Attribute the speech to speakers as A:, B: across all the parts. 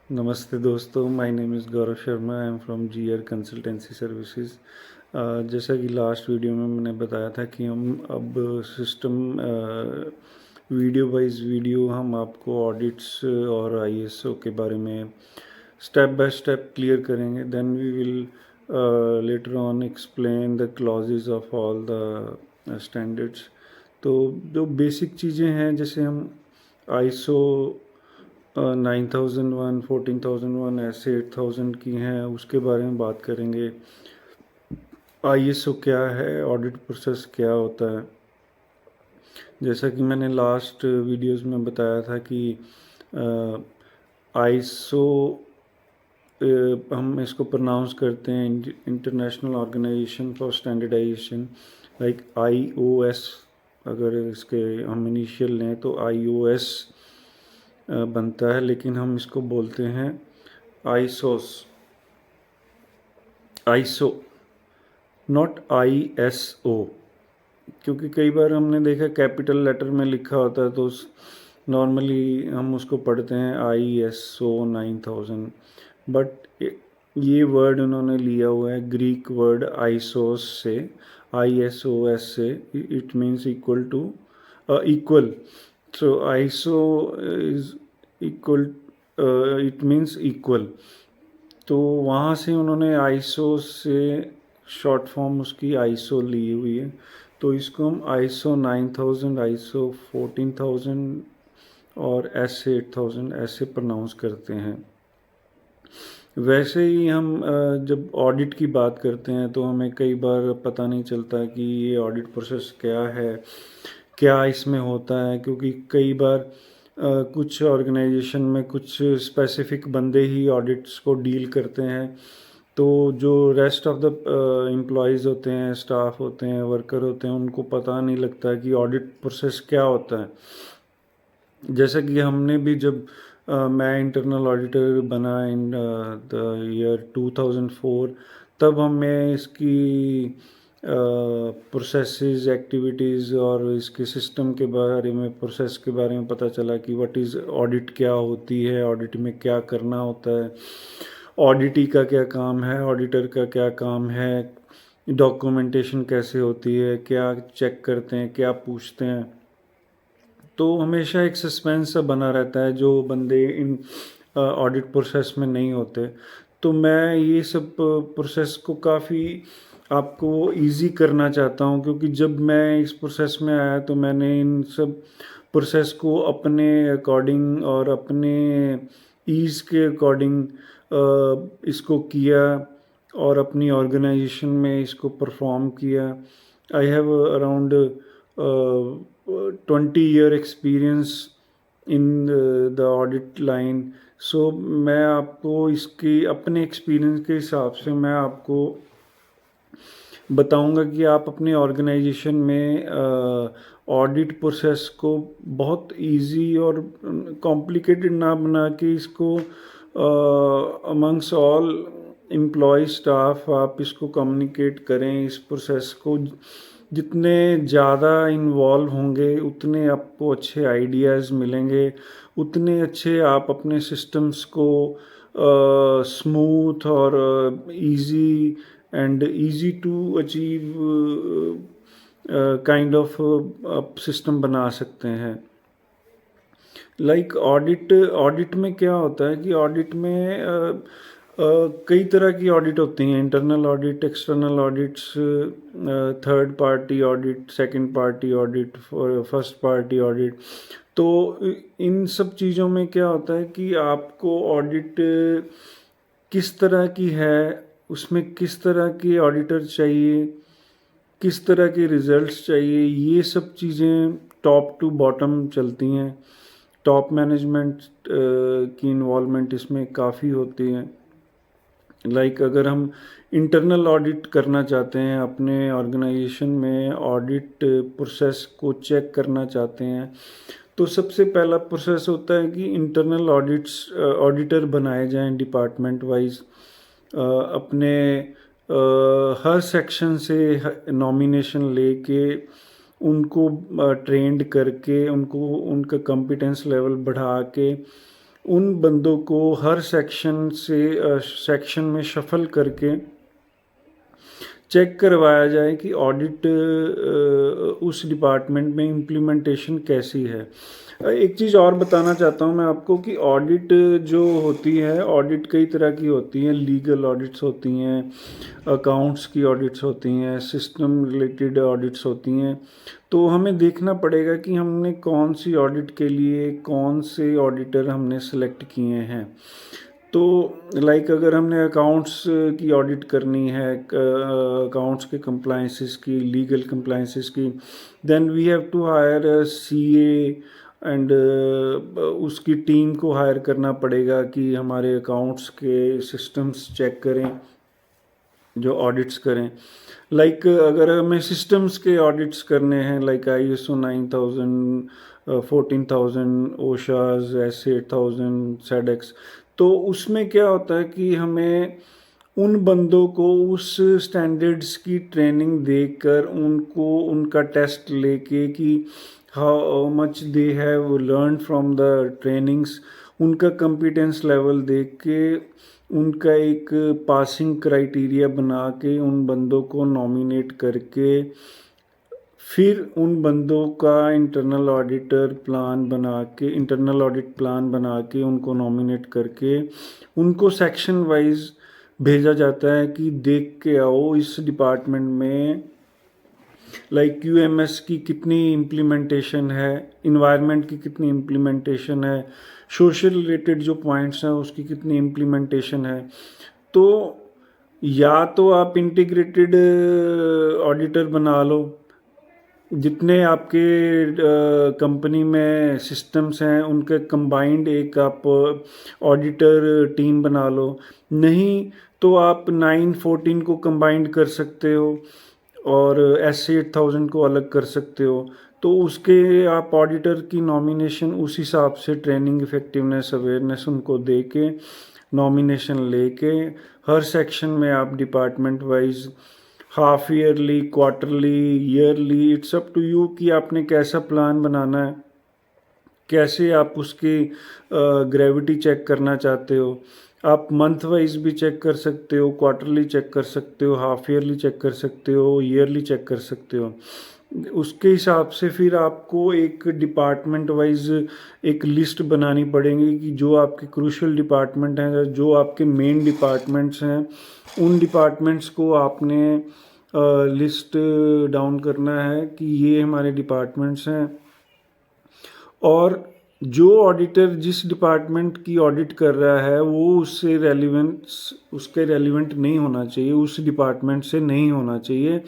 A: नमस्ते दोस्तों, my name is Gaurav Sharma. I am from GR Consultancy Services. जैसा कि लास्ट वीडियो में मैंने बताया था कि हम अब सिस्टम वीडियो वाइज वीडियो हम आपको ऑडिट्स और आईएसओ के बारे में स्टेप बाय स्टेप क्लियर करेंगे। Then we will later on explain the clauses of all the standards. तो जो बेसिक चीज़ें हैं, जैसे हम आईएसओ 9001, 14001, ऐसे 8000 की हैं, उसके बारे में बात करेंगे। आईएसओ क्या है, ऑडिट प्रोसेस क्या होता है। जैसा कि मैंने लास्ट वीडियोस में बताया था कि आईएसओ हम इसको प्रोनाउंस करते हैं International Organization for Standardization, like IOS. अगर इसके हम इनिशियल लें तो आईओएस बनता है, लेकिन हम इसको बोलते हैं आईसोस, आईसो, नॉट आईएसओ। क्योंकि कई बार हमने देखा कैपिटल लेटर में लिखा होता है, तो नॉर्मली हम उसको पढ़ते हैं आईएसओ 9000, बट ये वर्ड उन्होंने लिया हुआ है ग्रीक वर्ड आइसोस से, आईएसओएस से। It means equal to, equal. So iso is equal, it means equal. तो वहाँ से उन्होंने आईसो से शॉर्ट फॉर्म उसकी आईसो ली हुई है। तो इसको हम आईसो 9000, आईसो 14000 और एस 8000 ऐसे प्रोनाउंस करते हैं। वैसे ही हम जब ऑडिट की बात करते हैं तो हमें कई बार पता नहीं चलता कि ये ऑडिट प्रोसेस क्या है, क्या इसमें होता है। क्योंकि कई बार कुछ ऑर्गेनाइजेशन में कुछ स्पेसिफिक बंदे ही ऑडिट्स को डील करते हैं, तो जो रेस्ट ऑफ द एम्प्लॉयज़ होते हैं, स्टाफ होते हैं, वर्कर होते हैं, उनको पता नहीं लगता कि ऑडिट प्रोसेस क्या होता है। जैसे कि हमने भी जब मैं इंटरनल ऑडिटर बना इन द ईयर 2004, तब हमें इसकी प्रोसेसेस, एक्टिविटीज़ और इसके सिस्टम के बारे में, प्रोसेस के बारे में पता चला कि व्हाट इज़ ऑडिट, क्या होती है, ऑडिट में क्या करना होता है, ऑडिटी का क्या काम है, ऑडिटर का क्या काम है, डॉक्यूमेंटेशन कैसे होती है, क्या चेक करते हैं, क्या पूछते हैं। तो हमेशा एक सस्पेंस सा बना रहता है जो बंदे इन ऑडिट प्रोसेस में नहीं होते। तो मैं ये सब प्रोसेस को काफ़ी आपको इजी करना चाहता हूँ, क्योंकि जब मैं इस प्रोसेस में आया तो मैंने इन सब प्रोसेस को अपने अकॉर्डिंग और अपने ईज़ के अकॉर्डिंग इसको किया और अपनी ऑर्गेनाइजेशन में इसको परफॉर्म किया। I have around 20 year experience in the audit line. So मैं आपको इसकी अपने एक्सपीरियंस के हिसाब से मैं आपको बताऊंगा कि आप अपने ऑर्गेनाइजेशन में ऑडिट प्रोसेस को बहुत इजी और कॉम्प्लिकेटेड ना बना के इसको अमंग्स ऑल एम्प्लॉय स्टाफ आप इसको कम्युनिकेट करें। इस प्रोसेस को जितने ज़्यादा इन्वॉल्व होंगे उतने आपको अच्छे आइडियाज़ मिलेंगे, उतने अच्छे आप अपने सिस्टम्स को स्मूथ और easy and easy to achieve kind of system बना सकते हैं। लाइक ऑडिट में क्या होता है कि ऑडिट में कई तरह की ऑडिट होती हैं, internal audit, external audits, third party audit, second party audit, first party audit. तो इन सब चीज़ों में क्या होता है कि आपको ऑडिट किस तरह की है, उसमें किस तरह के ऑडिटर चाहिए, किस तरह के रिजल्ट्स चाहिए, ये सब चीज़ें टॉप टू बॉटम चलती हैं। टॉप मैनेजमेंट की इन्वॉल्वमेंट इसमें काफ़ी होती है। लाइक अगर हम इंटरनल ऑडिट करना चाहते हैं, अपने ऑर्गेनाइजेशन में ऑडिट प्रोसेस को चेक करना चाहते हैं, तो सबसे पहला प्रोसेस होता है कि इंटरनल ऑडिटर बनाए जाएं डिपार्टमेंट वाइज। अपने हर सेक्शन से नॉमिनेशन लेके उनको ट्रेंड करके, उनको उनका कॉम्पिटेंस लेवल बढ़ा के उन बंदों को हर सेक्शन में शफल करके चेक करवाया जाए कि ऑडिट उस डिपार्टमेंट में इम्प्लीमेंटेशन कैसी है। एक चीज़ और बताना चाहता हूँ मैं आपको कि ऑडिट जो होती है, ऑडिट कई तरह की होती हैं। लीगल ऑडिट्स होती हैं, अकाउंट्स की ऑडिट्स होती हैं, सिस्टम रिलेटेड ऑडिट्स होती हैं। तो हमें देखना पड़ेगा कि हमने कौन सी ऑडिट के लिए कौन से ऑडिटर हमने सेलेक्ट किए हैं। तो लाइक अगर हमने अकाउंट्स की ऑडिट करनी है, अकाउंट्स के कंप्लाइंसेस की, लीगल कंप्लाइंसेस की, then we have to hire CA and उसकी टीम को हायर करना पड़ेगा कि हमारे अकाउंट्स के सिस्टम्स चेक करें, जो ऑडिट्स करें। लाइक अगर हमें सिस्टम्स के ऑडिट्स करने हैं, लाइक ISO 9000, 14000, ओशाज, S8000, सेडेक्स, तो उसमें क्या होता है कि हमें उन बंदों को उस स्टैंडर्ड्स की ट्रेनिंग देकर उनको उनका टेस्ट लेके कि how much they have learn from the trainings, उनका कंपिटेंस लेवल देख के उनका एक पासिंग क्राइटेरिया बना के उन बंदों को नॉमिनेट करके फिर उन बंदों का इंटरनल ऑडिट प्लान बना के उनको नॉमिनेट करके उनको सेक्शन वाइज भेजा जाता है कि देख के आओ इस डिपार्टमेंट में लाइक QMS की कितनी इम्प्लीमेंटेशन है, इन्वायरमेंट की कितनी इम्प्लीमेंटेशन है, सोशल रिलेटेड जो पॉइंट्स हैं उसकी कितनी इम्प्लीमेंटेशन है। तो या तो आप इंटीग्रेटेड ऑडिटर बना लो, जितने आपके कंपनी में सिस्टम्स हैं उनके कंबाइंड एक आप ऑडिटर टीम बना लो। नहीं तो आप 914 को कंबाइंड कर सकते हो और S8000 को अलग कर सकते हो। तो उसके आप ऑडिटर की नॉमिनेशन उस हिसाब से ट्रेनिंग, इफेक्टिवनेस, अवेयरनेस उनको दे के नॉमिनेशन लेके हर सेक्शन में आप department wise half yearly, quarterly, yearly, it's up to you कि आपने कैसा प्लान बनाना है, कैसे आप उसकी ग्रेविटी चेक करना चाहते हो। आप मंथ वाइज भी चेक कर सकते हो, क्वार्टरली चेक कर सकते हो, हाफ ईयरली चेक कर सकते हो, ईयरली चेक कर सकते हो। उसके हिसाब से फिर आपको एक डिपार्टमेंट वाइज एक लिस्ट बनानी पड़ेगी कि जो आपके क्रूशियल डिपार्टमेंट हैं, जो आपके मेन डिपार्टमेंट्स हैं, उन डिपार्टमेंट्स को आपने लिस्ट डाउन करना है कि ये हमारे डिपार्टमेंट्स हैं। और जो ऑडिटर जिस डिपार्टमेंट की ऑडिट कर रहा है वो उसके रेलिवेंट नहीं होना चाहिए, उस डिपार्टमेंट से नहीं होना चाहिए।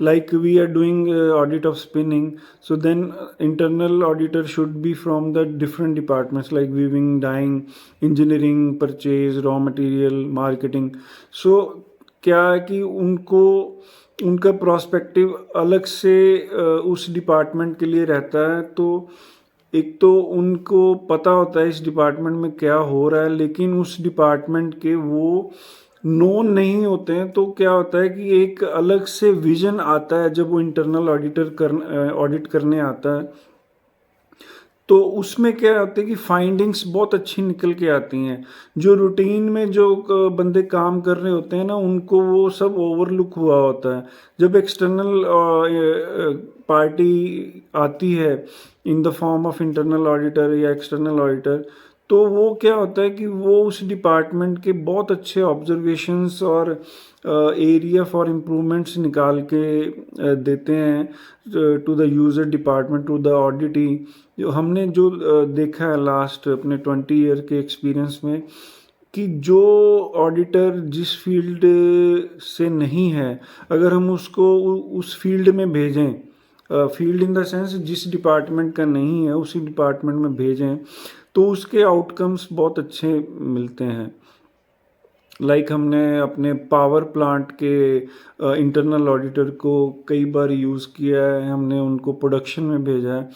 A: Like we are doing audit of spinning, so then internal auditor should be from the different departments like weaving, dyeing, engineering, purchase, raw material, marketing. So क्या है कि उनको उनका प्रोस्पेक्टिव अलग से उस डिपार्टमेंट के लिए रहता है। तो एक तो उनको पता होता है इस डिपार्टमेंट में क्या हो रहा है, लेकिन उस डिपार्टमेंट के वो नोन नहीं होते हैं। तो क्या होता है कि एक अलग से विजन आता है जब वो इंटरनल ऑडिट करने आता है। तो उसमें क्या होता है कि फाइंडिंग्स बहुत अच्छी निकल के आती हैं। जो रूटीन में जो बंदे काम कर रहे होते हैं ना, उनको वो सब ओवरलुक हुआ होता है। जब एक्सटर्नल पार्टी आती है in the form of internal auditor या एक्सटर्नल ऑडिटर, तो वो क्या होता है कि वो उस डिपार्टमेंट के बहुत अच्छे ऑब्जर्वेशंस और एरिया फॉर इम्प्रूवमेंट्स निकाल के देते हैं to the user department, to the auditee. जो हमने देखा है लास्ट अपने 20 ईयर के एक्सपीरियंस में कि जो ऑडिटर जिस फील्ड से नहीं है, अगर हम उसको उस फील्ड में भेजें, फील्ड इन द सेंस जिस डिपार्टमेंट का नहीं है उसी डिपार्टमेंट में भेजें, तो उसके आउटकम्स बहुत अच्छे मिलते हैं। लाइक हमने अपने पावर प्लांट के इंटरनल ऑडिटर को कई बार यूज़ किया है, हमने उनको प्रोडक्शन में भेजा है।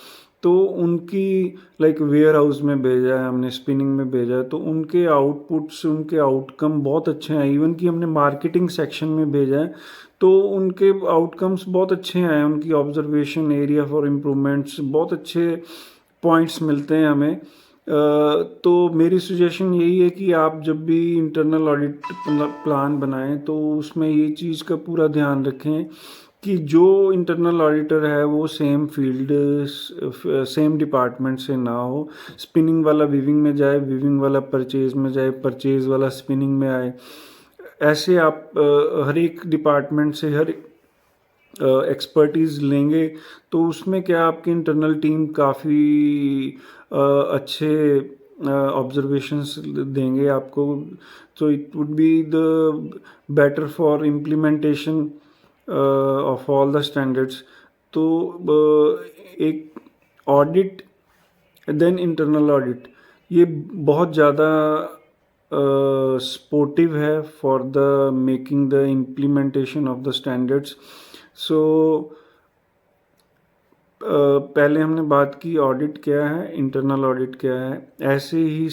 A: तो उनकी लाइक वेयर हाउस में भेजा है, हमने स्पिनिंग में भेजा है, तो उनके आउटपुट्स, उनके आउटकम बहुत अच्छे हैं। इवन कि हमने मार्केटिंग सेक्शन में भेजा है तो उनके आउटकम्स बहुत अच्छे हैं। उनकी ऑब्जर्वेशन, एरिया फॉर इम्प्रूवमेंट्स, बहुत अच्छे पॉइंट्स मिलते हैं हमें। तो मेरी सजेशन यही है कि आप जब भी इंटरनल ऑडिट प्लान बनाएं तो उसमें ये चीज़ का पूरा ध्यान रखें कि जो इंटरनल ऑडिटर है वो सेम फील्ड सेम डिपार्टमेंट से ना हो। स्पिनिंग वाला वीविंग में जाए, वीविंग वाला परचेज में जाए, परचेज वाला स्पिनिंग में आए। ऐसे आप हर एक डिपार्टमेंट से हर एक्सपर्टीज़ लेंगे तो उसमें क्या आपकी इंटरनल टीम काफ़ी अच्छे ऑब्जर्वेशंस देंगे आपको। So it would be the better for implementation of all the standards. तो एक ऑडिट देन इंटरनल ऑडिट ये बहुत ज़्यादा सपोर्टिव है for the making the implementation of the standards. So पहले हमने बात की ऑडिट क्या है, इंटरनल ऑडिट क्या है। ऐसे ही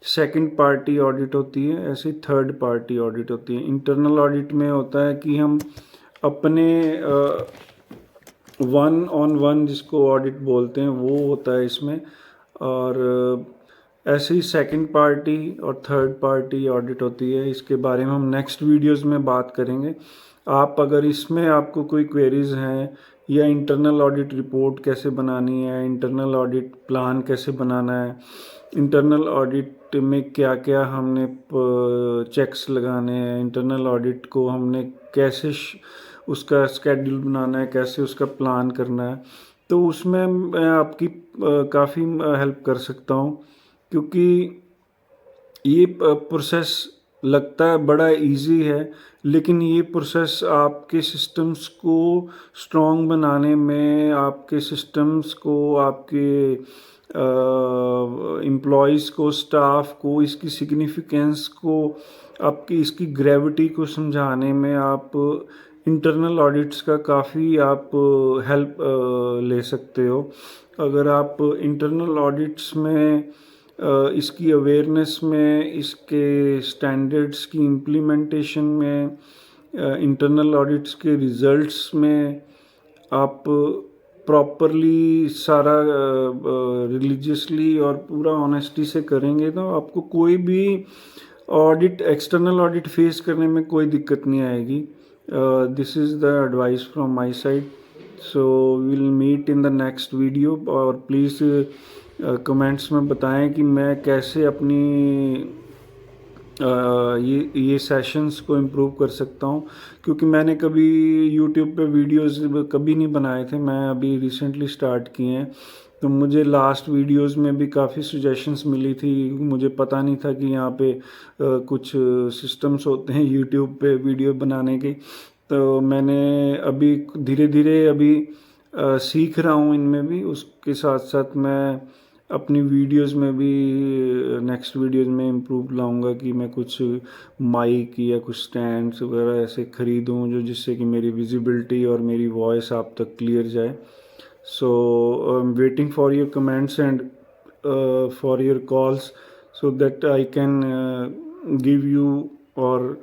A: सेकंड पार्टी ऑडिट होती है, ऐसे थर्ड पार्टी ऑडिट होती है। इंटरनल ऑडिट में होता है कि हम अपने वन ऑन वन जिसको ऑडिट बोलते हैं वो होता है इसमें। और ऐसे ही सेकंड पार्टी और थर्ड पार्टी ऑडिट होती है। इसके बारे में हम नेक्स्ट वीडियोस में बात करेंगे। आप अगर इसमें आपको कोई क्वेरीज हैं या इंटरनल ऑडिट रिपोर्ट कैसे बनानी है, इंटरनल ऑडिट प्लान कैसे बनाना है, इंटरनल ऑडिट में क्या क्या हमने चेक्स लगाने हैं, इंटरनल ऑडिट को हमने कैसे उसका स्केड्यूल बनाना है, कैसे उसका प्लान करना है, तो उसमें मैं आपकी काफ़ी हेल्प कर सकता हूँ। क्योंकि ये प्रोसेस लगता है बड़ा इजी है, लेकिन ये प्रोसेस आपके सिस्टम्स को स्ट्रॉन्ग बनाने में, आपके सिस्टम्स को, आपके एम्प्लॉयज़ को, स्टाफ को, इसकी सिग्निफिकेंस को, आपकी इसकी ग्रेविटी को समझाने में आप इंटरनल ऑडिट्स का काफ़ी आप हेल्प ले सकते हो। अगर आप इंटरनल ऑडिट्स में इसकी अवेयरनेस में, इसके स्टैंडर्ड्स की इम्प्लीमेंटेशन में, इंटरनल ऑडिट्स के रिजल्ट्स में आप प्रॉपरली सारा रिलीजियसली और पूरा ऑनेस्टी से करेंगे तो आपको कोई भी ऑडिट, एक्सटर्नल ऑडिट फेस करने में कोई दिक्कत नहीं आएगी। This is the advice from my side. So will meet in the next video. और प्लीज़ कमेंट्स में बताएं कि मैं कैसे अपनी ये सेशंस को इम्प्रूव कर सकता हूँ। क्योंकि मैंने कभी यूट्यूब पे वीडियोस कभी नहीं बनाए थे, मैं अभी रिसेंटली स्टार्ट किए हैं। तो मुझे लास्ट वीडियोस में भी काफ़ी सजेशंस मिली थी, मुझे पता नहीं था कि यहाँ पे कुछ सिस्टम्स होते हैं यूट्यूब पे वीडियो बनाने के। तो मैंने अभी धीरे धीरे अभी सीख रहा हूँ इनमें भी। उसके साथ साथ मैं अपनी वीडियोस में भी नेक्स्ट वीडियोस में इम्प्रूव लाऊंगा कि मैं कुछ माइक या कुछ स्टैंड्स वगैरह ऐसे ख़रीदूँ जो जिससे कि मेरी विजिबिलिटी और मेरी वॉइस आप तक क्लियर जाए। So I am waiting for your comments and for your calls so that I can give you or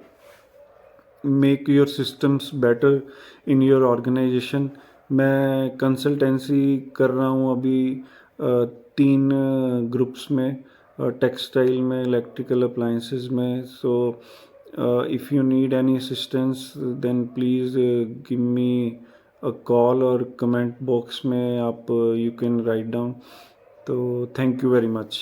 A: make your systems better in your organization। मैं कंसल्टेंसी कर रहा हूँ अभी 3 ग्रुप्स में, टेक्सटाइल में, इलेक्ट्रिकल अप्लाइंसेस में। So if you need any assistance then please give me a call और comment box में आप यू कैन राइट डाउन। तो थैंक यू वेरी मच।